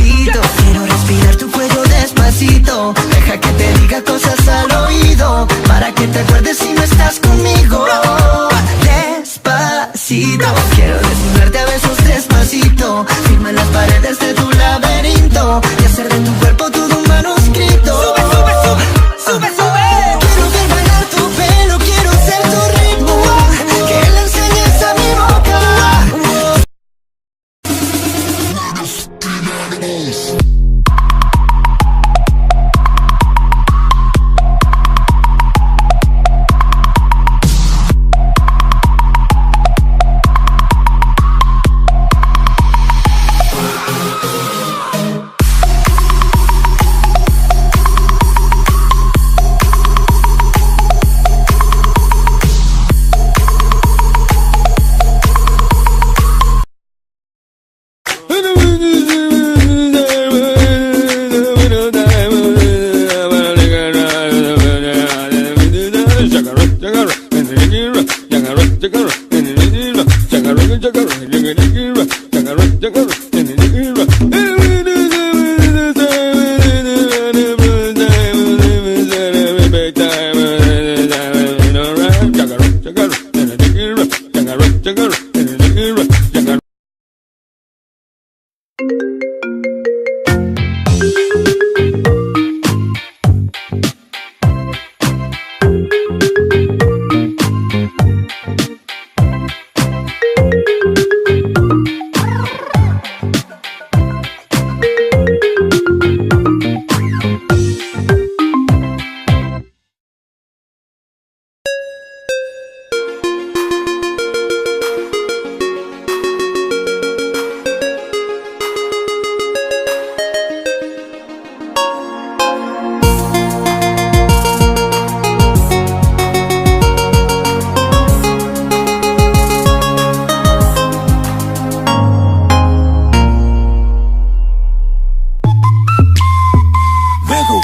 despacito. Quiero respirar tu cuello despacito. Deja que te diga cosas al oído, para que te acuerdes si no estás conmigo. Despacito, quiero desnudarte a besos despacito. Firma las paredes de tu laberinto y hacer de tu cuerpo todo un manuscrito. Sube, sube, sube, sube, sube. Quiero ver bailar tu pelo, quiero ser tu ritmo, que le enseñes a mi boca.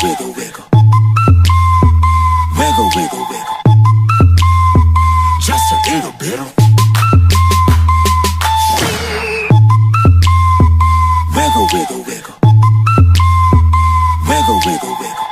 Wiggle, wiggle, wiggle, wiggle, wiggle, just a little bit. Wiggle, wiggle, wiggle, wiggle, wiggle, wiggle.